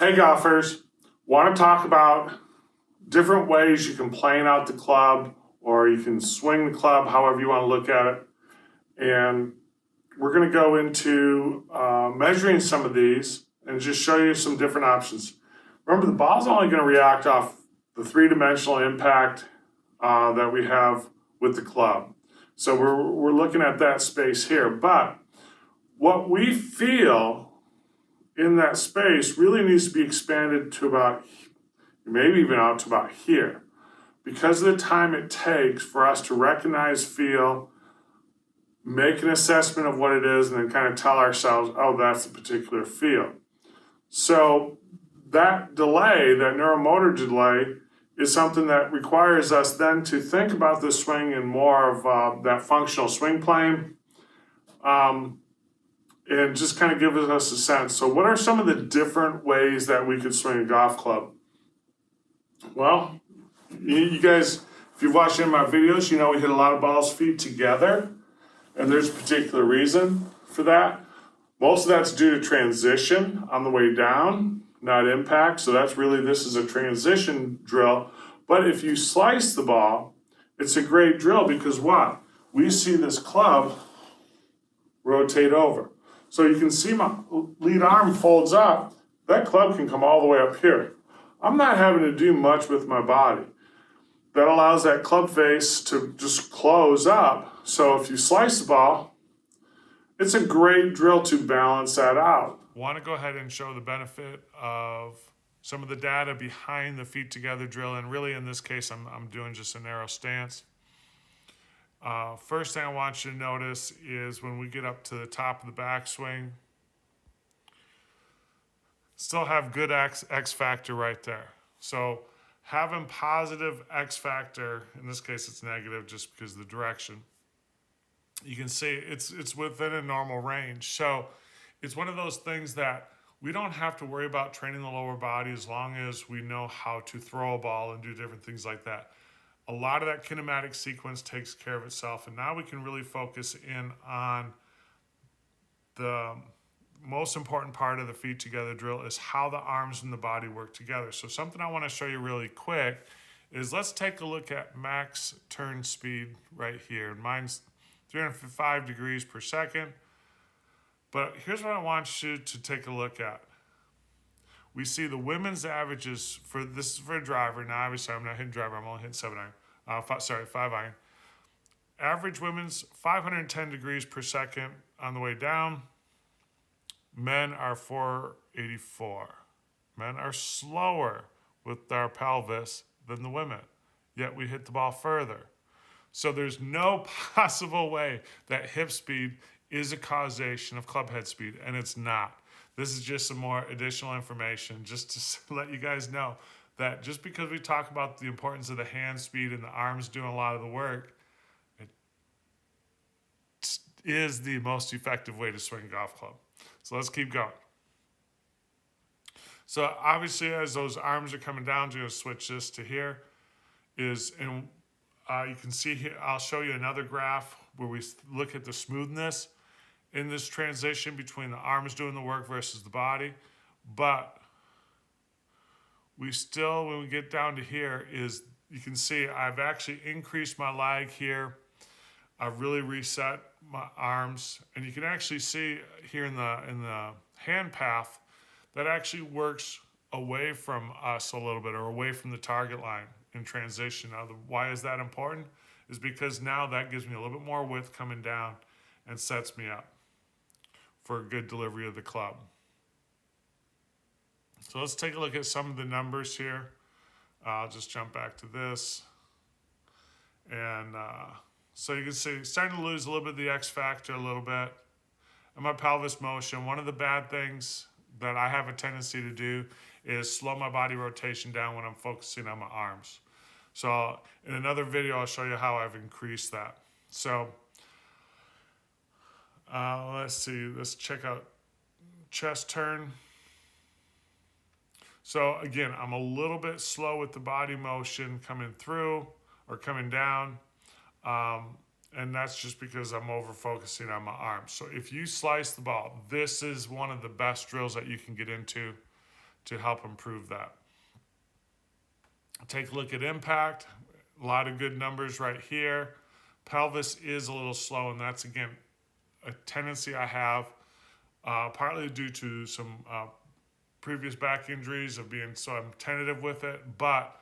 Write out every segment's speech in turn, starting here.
Hey golfers, want to talk about different ways you can plane out the club or you can swing the club however you want to look at it. And we're going to go into measuring some of these and just show you some different options. Remember, the ball's only going to react off the three-dimensional impact that we have with the club. So we're looking at that space here. But what we feel in that space really needs to be expanded to about, maybe even out to about here, because of the time it takes for us to recognize, feel, make an assessment of what it is, and then kind of tell ourselves, oh, that's a particular feel. So that delay, that neuromotor delay, is something that requires us then to think about the swing in more of that functional swing plane. And just kind of give us a sense. So what are some of the different ways that we could swing a golf club? Well, you guys, if you've watched any of my videos, you know we hit a lot of balls feet together, and there's a particular reason for that. Most of that's due to transition on the way down, not impact. So that's really, this is a transition drill. But if you slice the ball, it's a great drill because what? We see this club rotate over. So you can see my lead arm folds up. That club can come all the way up here. I'm not having to do much with my body. That allows that club face to just close up. So if you slice the ball, it's a great drill to balance that out. I want to go ahead and show the benefit of some of the data behind the feet together drill. And really in this case, I'm doing just a narrow stance. First thing I want you to notice is when we get up to the top of the backswing, still have good X factor right there. So having positive X factor, in this case it's negative just because of the direction, you can see it's within a normal range. So it's one of those things that we don't have to worry about training the lower body as long as we know how to throw a ball and do different things like that. A lot of that kinematic sequence takes care of itself, and now we can really focus in on the most important part of the feet together drill is how the arms and the body work together. So something I want to show you really quick is let's take a look at max turn speed right here. Mine's 305 degrees per second, but here's what I want you to take a look at. We see the women's averages for, this is for a driver. Now, obviously, I'm not hitting driver. I'm only hitting 5 iron. Average women's 510 degrees per second on the way down. Men are 484. Men are slower with our pelvis than the women, yet we hit the ball further. So there's no possible way that hip speed is a causation of clubhead speed, and it's not. This is just some more additional information just to let you guys know that just because we talk about the importance of the hand speed and the arms doing a lot of the work, it is the most effective way to swing a golf club. So let's keep going. So obviously as those arms are coming down, you're going to switch this to here. You can see here, I'll show you another graph where we look at the smoothness in this transition between the arms doing the work versus the body. But we still, when we get down to here, is you can see I've actually increased my lag here. I've really reset my arms, and you can actually see here in the hand path that actually works away from us a little bit, or away from the target line in transition. Now, why is that important? Is because now that gives me a little bit more width coming down and sets me up for a good delivery of the club. So let's take a look at some of the numbers here. I'll just jump back to this. And so you can see, starting to lose a little bit of the X factor a little bit. And my pelvis motion, one of the bad things that I have a tendency to do is slow my body rotation down when I'm focusing on my arms. So in another video, I'll show you how I've increased that. So let's see, let's check out chest turn. So again, I'm a little bit slow with the body motion coming through or coming down. And that's just because I'm over focusing on my arms. So if you slice the ball, this is one of the best drills that you can get into to help improve that. Take a look at impact. A lot of good numbers right here. Pelvis is a little slow, and that's, again, a tendency I have, partly due to some previous back injuries of being, so I'm tentative with it, but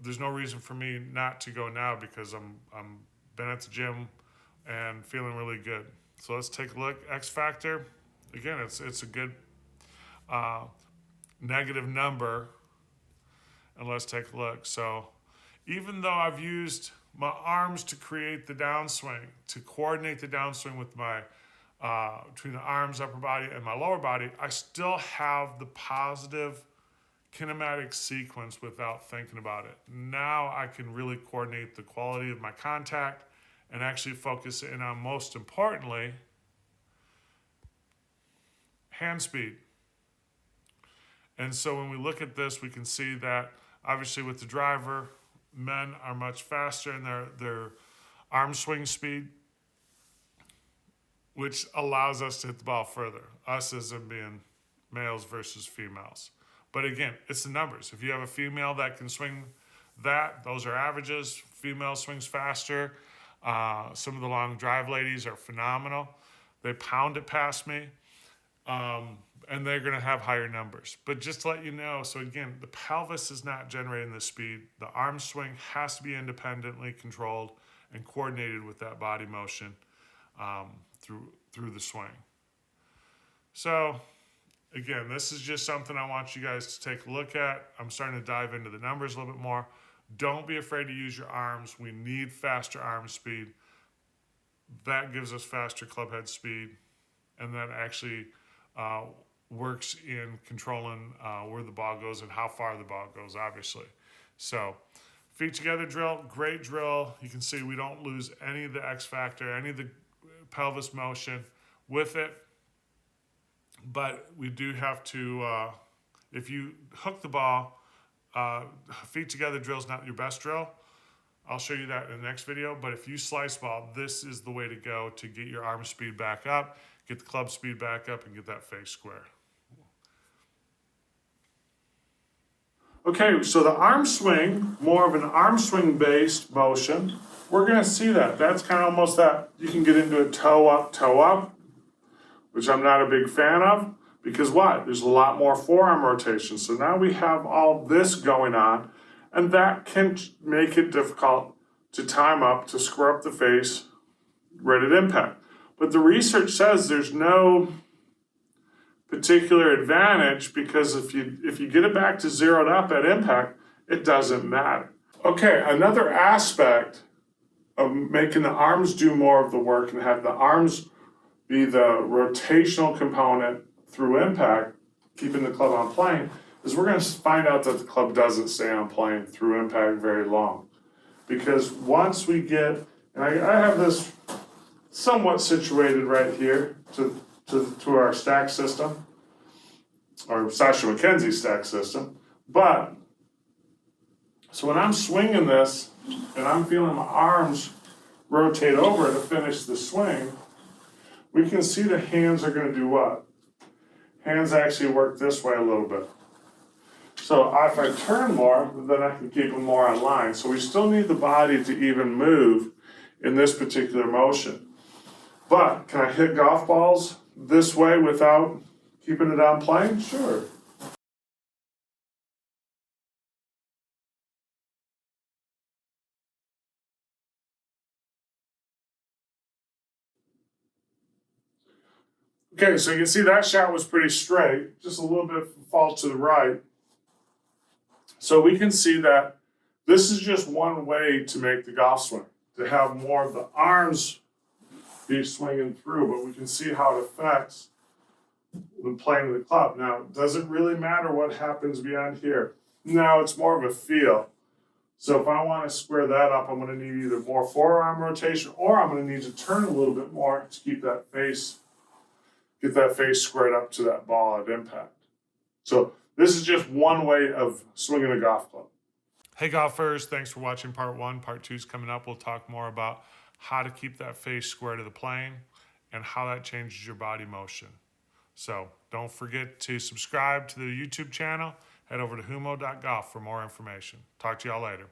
there's no reason for me not to go now because I'm been at the gym and feeling really good. So let's take a look. X factor, again, it's a good negative number, and let's take a look. So even though I've used my arms to create the downswing, to coordinate the downswing with my between the arms, upper body, and my lower body, I still have the positive kinematic sequence without thinking about it. Now I can really coordinate the quality of my contact and actually focus in on, most importantly, hand speed. And so when we look at this, we can see that obviously with the driver, men are much faster in their arm swing speed, which allows us to hit the ball further, us as in being males versus females. But again, it's the numbers. If you have a female that can swing that, those are averages. Female swings faster. Some of the long drive ladies are phenomenal. They pound it past me, and they're going to have higher numbers. But just to let you know, so again, the pelvis is not generating the speed. The arm swing has to be independently controlled and coordinated with that body motion through the swing. So again, this is just something I want you guys to take a look at. I'm starting to dive into the numbers a little bit more. Don't be afraid to use your arms. We need faster arm speed. That gives us faster clubhead speed, and that actually works in controlling where the ball goes and how far the ball goes, obviously. So feet together drill, great drill. You can see we don't lose any of the X factor, any of the pelvis motion with it. But we do have to, if you hook the ball, feet together drill is not your best drill. I'll show you that in the next video. But if you slice ball, this is the way to go to get your arm speed back up, get the club speed back up, and get that face square. Okay, so the arm swing, more of an arm swing based motion. We're going to see that. That's kind of almost that. You can get into a toe up, which I'm not a big fan of, because what? There's a lot more forearm rotation. So now we have all this going on, and that can make it difficult to time up, to square up the face right at impact. But the research says there's no particular advantage, because if you get it back to zeroed up at impact, it doesn't matter. Okay, another aspect of making the arms do more of the work and have the arms be the rotational component through impact, keeping the club on plane, is we're going to find out that the club doesn't stay on plane through impact very long. Because once we get, and I have this somewhat situated right here to our stack system, or Sasha McKenzie stack system, but, so when I'm swinging this, and I'm feeling my arms rotate over to finish the swing, we can see the hands are going to do what? Hands actually work this way a little bit. So if I turn more, then I can keep them more on line. So we still need the body to even move in this particular motion. But can I hit golf balls this way without keeping it on plane? Sure. Okay, so you can see that shot was pretty straight, just a little bit fall to the right. So we can see that this is just one way to make the golf swing, to have more of the arms be swinging through, but we can see how it affects when playing with the club. Now, does it really matter what happens beyond here? No, it's more of a feel. So if I want to square that up, I'm going to need either more forearm rotation, or I'm going to need to turn a little bit more to keep that face, get that face squared up to that ball at impact. So this is just one way of swinging a golf club. Hey golfers, thanks for watching part 1. Part 2 is coming up. We'll talk more about how to keep that face square to the plane and how that changes your body motion. So don't forget to subscribe to the YouTube channel. Head over to humo.golf for more information. Talk to y'all later.